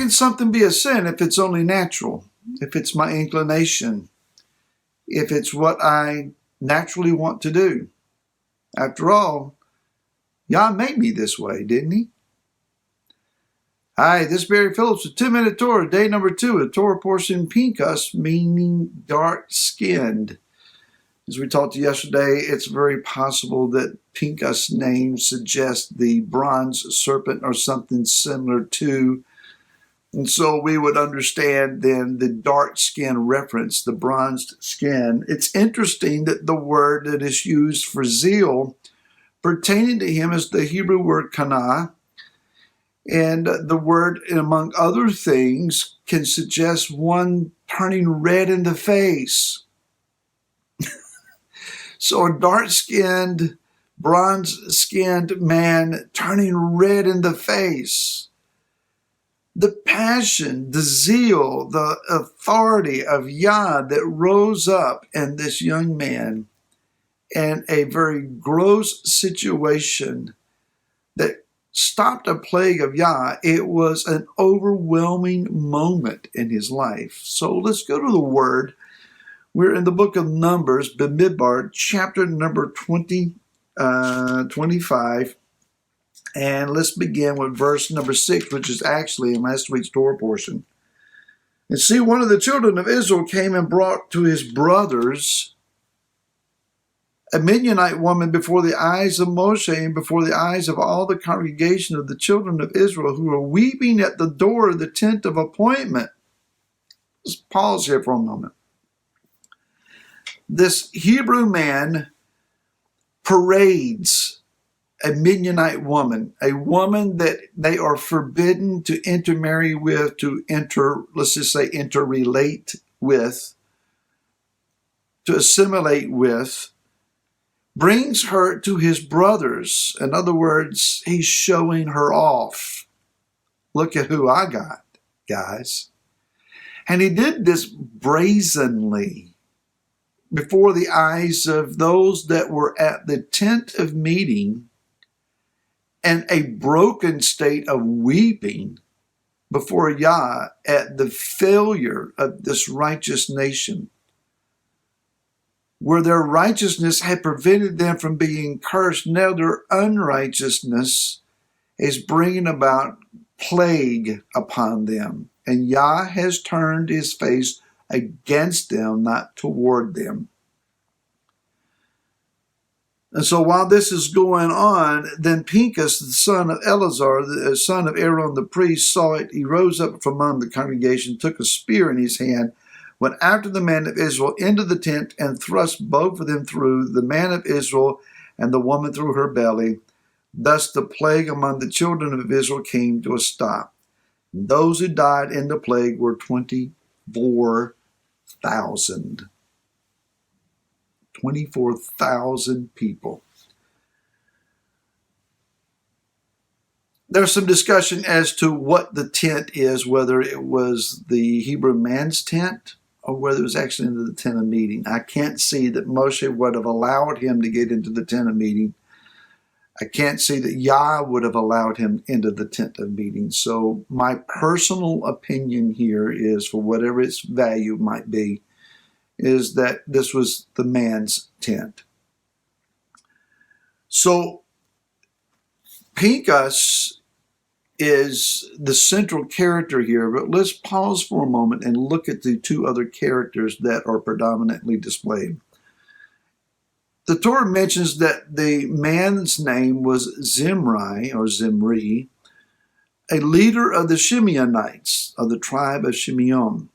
can something be a sin if it's only natural, if it's my inclination, if it's what I naturally want to do? After all, Yah made me this way, didn't he? Hi, this is Barry Phillips with 2-Minute Torah, day number 2, a Torah portion Pinchas, meaning dark-skinned. As we talked yesterday, it's very possible that Pinchas' name suggests the bronze serpent or something similar to. And so we would understand then the dark skin reference, the bronzed skin. It's interesting that the word that is used for zeal pertaining to him is the Hebrew word kana. And the word, among other things, can suggest one turning red in the face. So a dark-skinned, bronze-skinned man turning red in the face. The passion, the zeal, the authority of Yah that rose up in this young man in a very gross situation that stopped a plague of Yah. It was an overwhelming moment in his life. So let's go to the word. We're in the book of Numbers, Bamidbar, chapter number 25. And let's begin with verse number 6, which is actually in last week's Torah portion. And see, one of the children of Israel came and brought to his brothers a Midianite woman before the eyes of Moshe and before the eyes of all the congregation of the children of Israel, who were weeping at the door of the tent of appointment. Let's pause here for a moment. This Hebrew man parades a Midianite woman, a woman that they are forbidden to intermarry with, let's just say interrelate with, to assimilate with, brings her to his brothers. In other words, he's showing her off. Look at who I got, guys. And he did this brazenly before the eyes of those that were at the tent of meeting, and a broken state of weeping before Yah at the failure of this righteous nation, where their righteousness had prevented them from being cursed. Now their unrighteousness is bringing about plague upon them. And Yah has turned his face against them, not toward them. And so while this is going on, then Pinchas, the son of Eleazar, the son of Aaron the priest, saw it. He rose up from among the congregation, took a spear in his hand, went after the man of Israel into the tent, and thrust both of them through, the man of Israel and the woman through her belly. Thus the plague among the children of Israel came to a stop. And those who died in the plague were 24,000. 24,000 people. There's some discussion as to what the tent is, whether it was the Hebrew man's tent or whether it was actually into the tent of meeting. I can't see that Moshe would have allowed him to get into the tent of meeting. I can't see that Yah would have allowed him into the tent of meeting. So my personal opinion here is, for whatever its value might be, is that this was the man's tent. So Pinchas is the central character here, but let's pause for a moment and look at the two other characters that are predominantly displayed. The Torah mentions that the man's name was Zimri, a leader of the Shimeonites, of the tribe of Shimeon.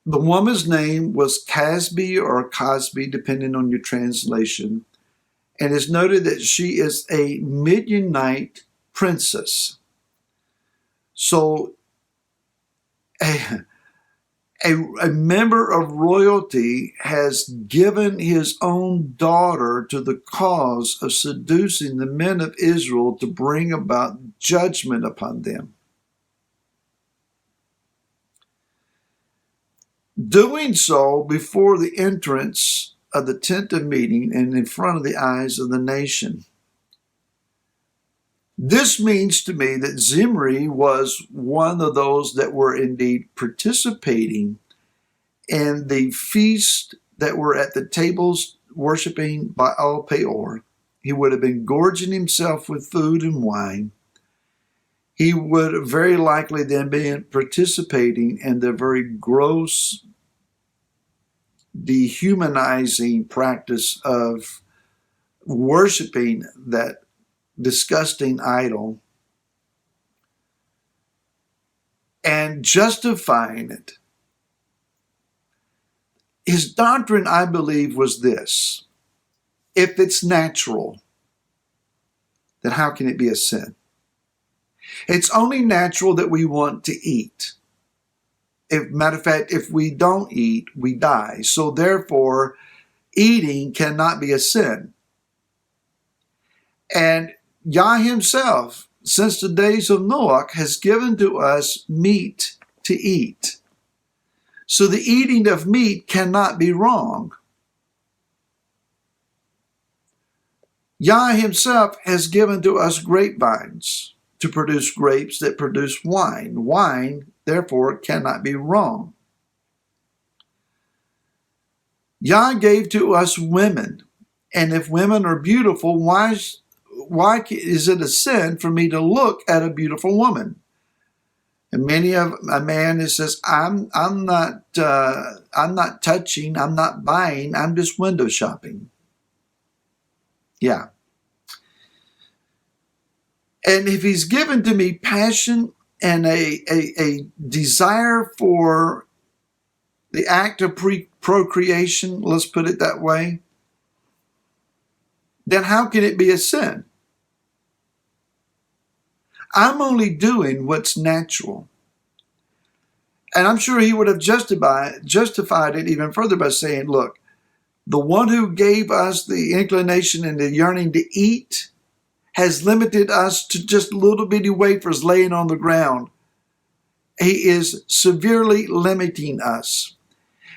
The woman's name was Casby or Cosby, depending on your translation, and it's noted that she is a Midianite princess. So a member of royalty has given his own daughter to the cause of seducing the men of Israel to bring about judgment upon them. Doing so before the entrance of the tent of meeting and in front of the eyes of the nation. This means to me that Zimri was one of those that were indeed participating in the feast that were at the tables worshiping Baal Peor. He would have been gorging himself with food and wine. He would very likely then be participating in the very gross, dehumanizing practice of worshiping that disgusting idol and justifying it. His doctrine, I believe, was this: if it's natural, then how can it be a sin? It's only natural that we want to eat. Matter of fact, if we don't eat, we die. So therefore, eating cannot be a sin. And Yah himself, since the days of Noah, has given to us meat to eat. So the eating of meat cannot be wrong. Yah himself has given to us grapevines to produce grapes that produce wine. Wine, therefore, cannot be wrong. Yah gave to us women, and if women are beautiful, why is it a sin for me to look at a beautiful woman? And many of a man that says, I'm not touching, I'm not buying, I'm just window shopping. Yeah. And if he's given to me passion and a desire for the act of procreation, let's put it that way, then how can it be a sin? I'm only doing what's natural. And I'm sure he would have justified it even further by saying, look, the one who gave us the inclination and the yearning to eat has limited us to just little bitty wafers laying on the ground. He is severely limiting us.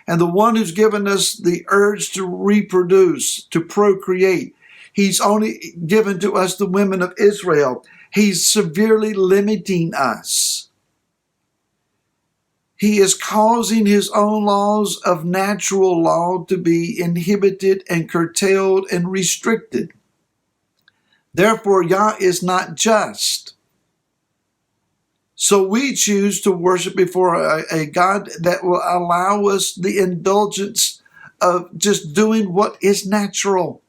And the one who's given us the urge to reproduce, to procreate, he's only given to us the women of Israel. He's severely limiting us. He is causing his own laws of natural law to be inhibited and curtailed and restricted. Therefore, Yah is not just. So we choose to worship before a God that will allow us the indulgence of just doing what is natural.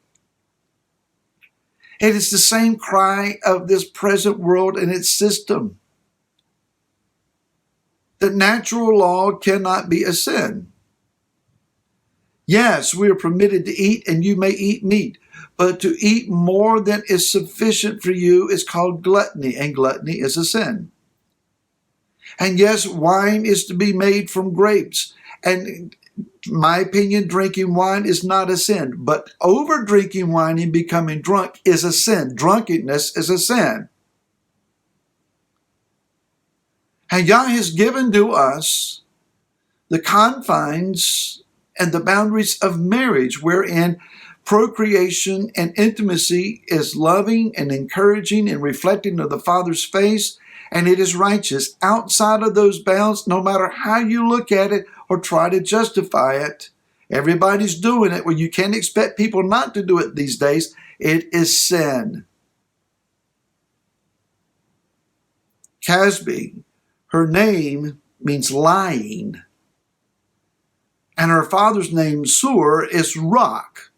It is the same cry of this present world and its system. That natural law cannot be a sin. Yes, we are permitted to eat, and you may eat meat. But to eat more than is sufficient for you is called gluttony, and gluttony is a sin. And yes, wine is to be made from grapes. And in my opinion, drinking wine is not a sin. But over drinking wine and becoming drunk is a sin. Drunkenness is a sin. And Yah has given to us the confines and the boundaries of marriage, wherein procreation and intimacy is loving and encouraging and reflecting of the Father's face, and it is righteous. Outside of those bounds, no matter how you look at it or try to justify it, everybody's doing it. Well, you can't expect people not to do it these days. It is sin. Casby, her name means lying, and her father's name, Sur, is rock.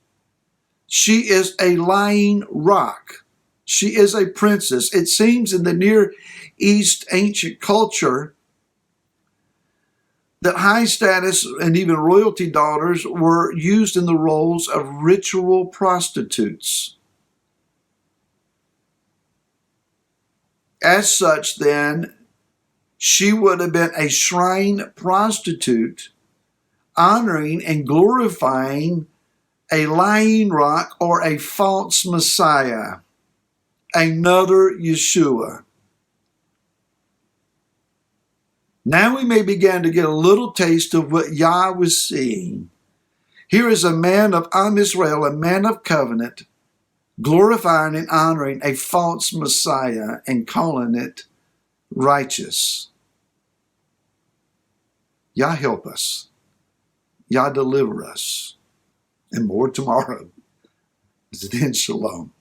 She is a lying rock. She is a princess. It seems in the Near East ancient culture that high status and even royalty daughters were used in the roles of ritual prostitutes. As such, then, she would have been a shrine prostitute, honoring and glorifying a lying rock or a false Messiah, another Yeshua. Now we may begin to get a little taste of what Yah was seeing. Here is a man of Am Israel, a man of covenant, glorifying and honoring a false Messiah and calling it righteous. Yah help us. Yah deliver us. And more tomorrow. Then shalom.